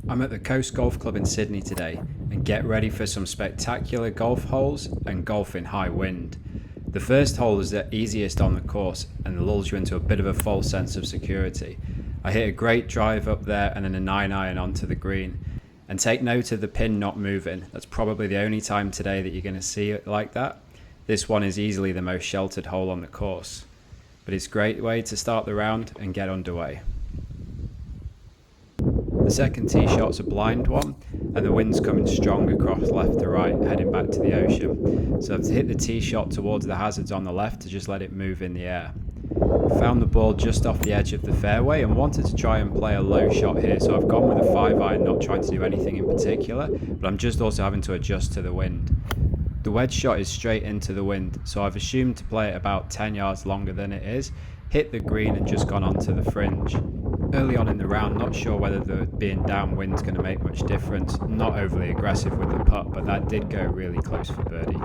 I'm at the Coast Golf Club in Sydney today, and get ready for some spectacular golf holes and golf in high wind. The first hole is the easiest on the course and lulls you into a bit of a false sense of security. I hit a great drive up there and then a 9-iron onto the green. And take note of the pin not moving. That's probably the only time today that you're going to see it like that. This one is easily the most sheltered hole on the course. But it's a great way to start the round and get underway. The second tee shot's a blind one, and the wind's coming strong across left to right, heading back to the ocean. So I've hit the tee shot towards the hazards on the left to just let it move in the air. Found the ball just off the edge of the fairway and wanted to try and play a low shot here, so I've gone with a 5-iron, not trying to do anything in particular, but I'm just also having to adjust to the wind. The wedge shot is straight into the wind, so I've assumed to play it about 10 yards longer than it is, hit the green and just gone onto the fringe. Early on in the round, not sure whether the being downwind's going to make much difference. Not overly aggressive with the putt, but that did go really close for birdie.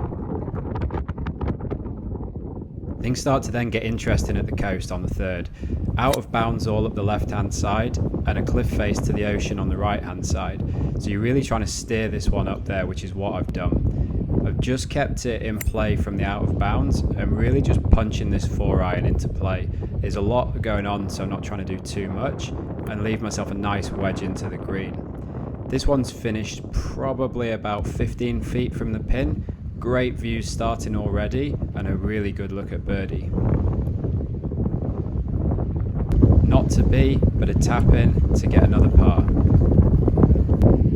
Things start to then get interesting at the coast on the third. Out of bounds all up the left-hand side and a cliff face to the ocean on the right-hand side. So you're really trying to steer this one up there, which is what I've done. I've just kept it in play from the out of bounds and really just punching this 4-iron into play. There's a lot going on, so I'm not trying to do too much and leave myself a nice wedge into the green. This one's finished probably about 15 feet from the pin. Great views starting already and a really good look at birdie. Not to be, but a tap in to get another par.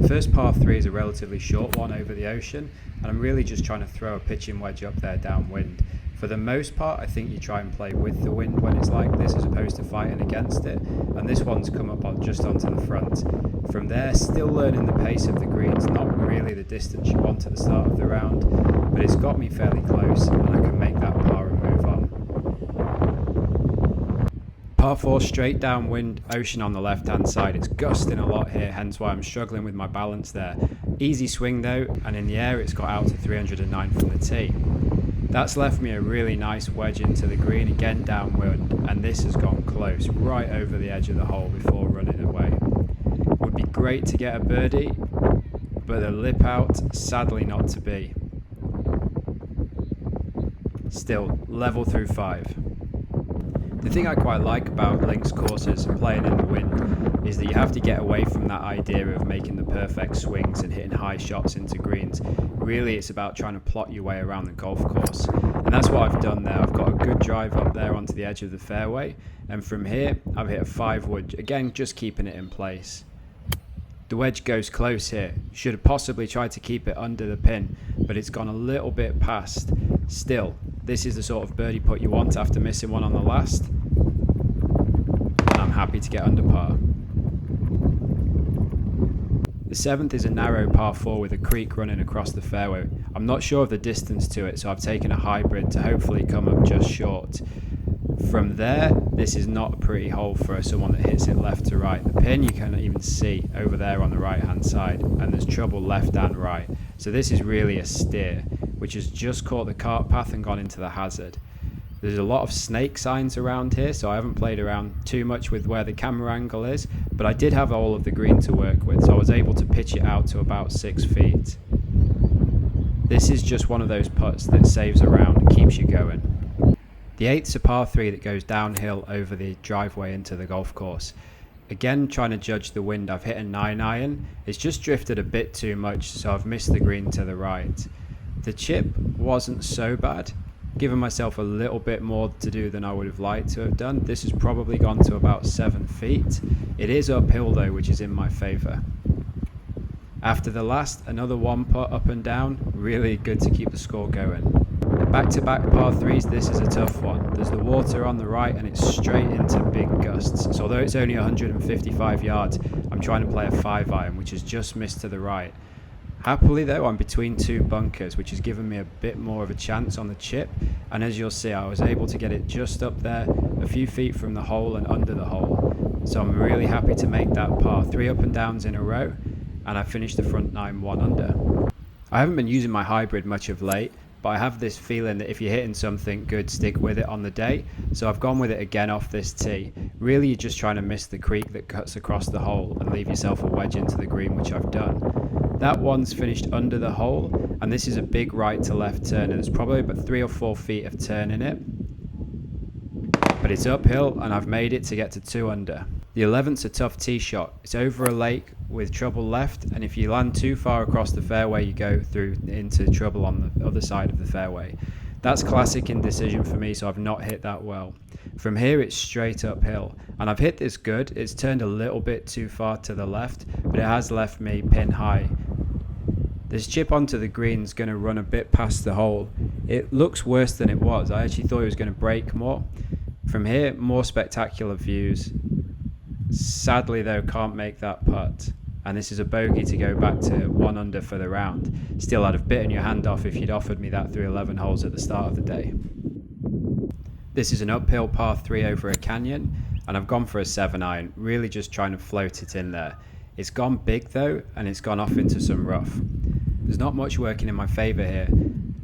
First par 3 is a relatively short one over the ocean, and I'm really just trying to throw a pitching wedge up there downwind. For the most part, I think you try and play with the wind when it's like this as opposed to fighting against it, and this one's come up just onto the front. From there, still learning the pace of the greens, not really the distance you want at the start of the round, but it's got me fairly close and I can make that par and move on. Par 4 straight downwind, ocean on the left hand side. It's gusting a lot here, hence why I'm struggling with my balance there. Easy swing though, and in the air it's got out to 309 from the tee. That's left me a really nice wedge into the green, again downwind, and this has gone close, right over the edge of the hole before running away. Would be great to get a birdie, but the lip out, sadly not to be. Still, level through 5. The thing I quite like about links courses and playing in the wind is that you have to get away from that idea of making the perfect swings and hitting high shots into greens. Really, it's about trying to plot your way around the golf course. And that's what I've done there. I've got a good drive up there onto the edge of the fairway. And from here, I've hit a 5-wood, again, just keeping it in place. The wedge goes close here. Should have possibly tried to keep it under the pin, but it's gone a little bit past. Still, this is the sort of birdie putt you want after missing one on the last. And I'm happy to get under par. The 7th is a narrow par 4 with a creek running across the fairway. I'm not sure of the distance to it, so I've taken a hybrid to hopefully come up just short. From there, this is not a pretty hole for someone that hits it left to right. The pin you can't even see over there on the right hand side, and there's trouble left and right. So this is really a steer, which has just caught the cart path and gone into the hazard. There's a lot of snake signs around here, so I haven't played around too much with where the camera angle is, but I did have all of the green to work with, so I was able to pitch it out to about 6 feet. This is just one of those putts that saves a round and keeps you going. The 8th's a par 3 that goes downhill over the driveway into the golf course. Again, trying to judge the wind, I've hit a 9-iron. It's just drifted a bit too much, so I've missed the green to the right. The chip wasn't so bad. Given myself a little bit more to do than I would have liked to have done. This has probably gone to about 7 feet. It is uphill though, which is in my favour. After the last, another 1 putt up and down. Really good to keep the score going. Back-to-back par 3s, this is a tough one. There's the water on the right and it's straight into big gusts. So although it's only 155 yards, I'm trying to play a 5-iron, which has just missed to the right. Happily though, I'm between 2 bunkers, which has given me a bit more of a chance on the chip, and as you'll see, I was able to get it just up there, a few feet from the hole and under the hole. So I'm really happy to make that par. 3 up and downs in a row, and I finished the front 9 1 under. I haven't been using my hybrid much of late, but I have this feeling that if you're hitting something good, stick with it on the day. So I've gone with it again off this tee. Really, you're just trying to miss the creek that cuts across the hole and leave yourself a wedge into the green, which I've done. That one's finished under the hole, and this is a big right to left turn, and there's probably about 3 or 4 feet of turn in it. But it's uphill, and I've made it to get to 2 under. The 11th's a tough tee shot. It's over a lake with trouble left, and if you land too far across the fairway, you go through into trouble on the other side of the fairway. That's classic indecision for me, so I've not hit that well. From here, it's straight uphill, and I've hit this good. It's turned a little bit too far to the left, but it has left me pin high. This chip onto the green is going to run a bit past the hole. It looks worse than it was. I actually thought it was going to break more. From here, more spectacular views. Sadly though, can't make that putt, and this is a bogey to go back to 1 under for the round. Still, I'd have bitten your hand off if you'd offered me that through 11 holes at the start of the day. This is an uphill par 3 over a canyon, and I've gone for a 7-iron, really just trying to float it in there. It's gone big though, and it's gone off into some rough. There's not much working in my favour here.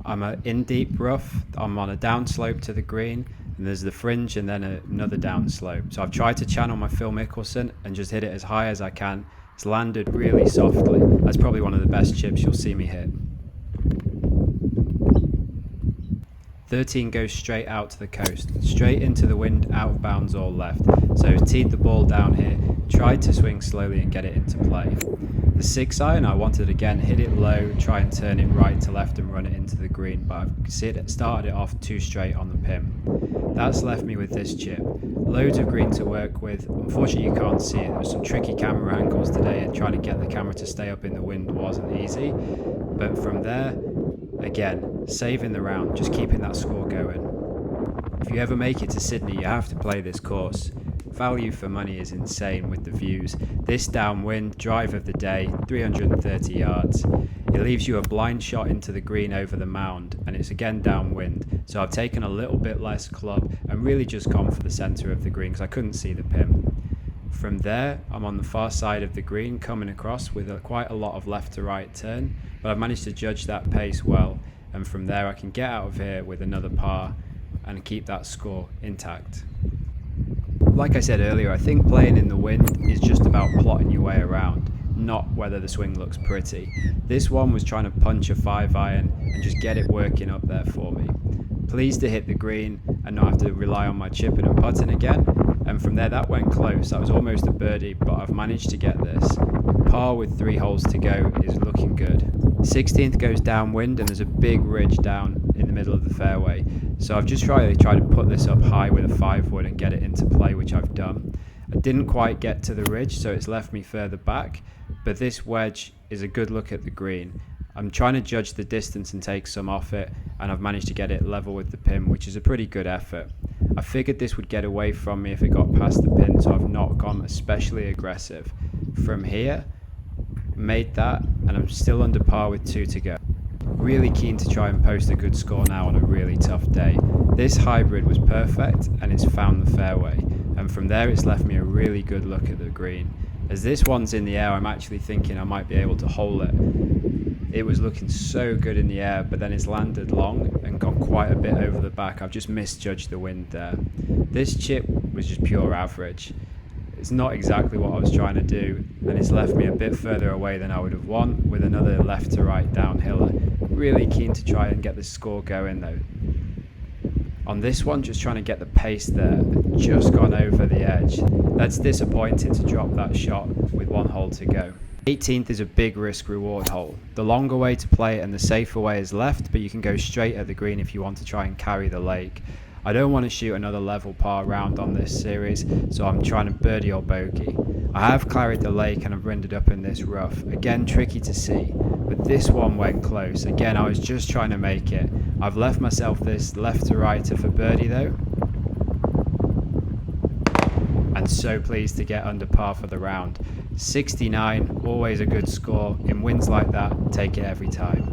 I'm in deep rough, I'm on a downslope to the green, and there's the fringe and then another downslope. So I've tried to channel my Phil Mickelson and just hit it as high as I can. It's landed really softly. That's probably one of the best chips you'll see me hit. 13 goes straight out to the coast, straight into the wind, out of bounds all left. So teed the ball down here, tried to swing slowly and get it into play. The 6-iron, I wanted again, hit it low, try and turn it right to left and run it into the green, but I've started it off too straight on the pin. That's left me with this chip. Loads of green to work with. Unfortunately, you can't see it. There was some tricky camera angles today, and trying to get the camera to stay up in the wind wasn't easy. But from there, again, saving the round, just keeping that score going. If you ever make it to Sydney, you have to play this course. Value for money is insane with the views. This downwind, drive of the day, 330 yards. It leaves you a blind shot into the green over the mound, and it's again downwind. So I've taken a little bit less club and really just gone for the centre of the green because I couldn't see the pin. From there, I'm on the far side of the green coming across with quite a lot of left to right turn, but I've managed to judge that pace well, and from there I can get out of here with another par and keep that score intact. Like I said earlier, I think playing in the wind is just about plotting your way around, not whether the swing looks pretty. This one was trying to punch a 5-iron and just get it working up there for me. Pleased to hit the green and not have to rely on my chipping and putting again, and from there that went close. That was almost a birdie, but I've managed to get this. Par with 3 holes to go is looking good. 16th goes downwind and there's a big ridge down in the middle of the fairway. So I've just tried to put this up high with a 5-wood and get it into play, which I've done. I didn't quite get to the ridge, so it's left me further back, but this wedge is a good look at the green. I'm trying to judge the distance and take some off it, and I've managed to get it level with the pin, which is a pretty good effort. I figured this would get away from me if it got past the pin, so I've not gone especially aggressive. From here, made that, and I'm still under par with 2 to go. Really keen to try and post a good score now on a really tough day. This hybrid was perfect and it's found the fairway, and from there it's left me a really good look at the green. As this one's in the air, I'm actually thinking I might be able to hole it. It was looking so good in the air, but then it's landed long and gone quite a bit over the back. I've just misjudged the wind there. This chip was just pure average. It's not exactly what I was trying to do, and it's left me a bit further away than I would have won with another left to right downhiller. Really keen to try and get the score going though. On this one, just trying to get the pace there, just gone over the edge. That's disappointing to drop that shot with 1 hole to go. 18th is a big risk reward hole. The longer way to play it and the safer way is left, but you can go straight at the green if you want to try and carry the lake. I don't want to shoot another level par round on this series, so I'm trying to birdie or bogey. I have carried the lake and I've ended up in this rough. Again, tricky to see, but this one went close. Again, I was just trying to make it. I've left myself this left to righter for birdie though, and so pleased to get under par for the round. 69, always a good score. In wins like that, take it every time.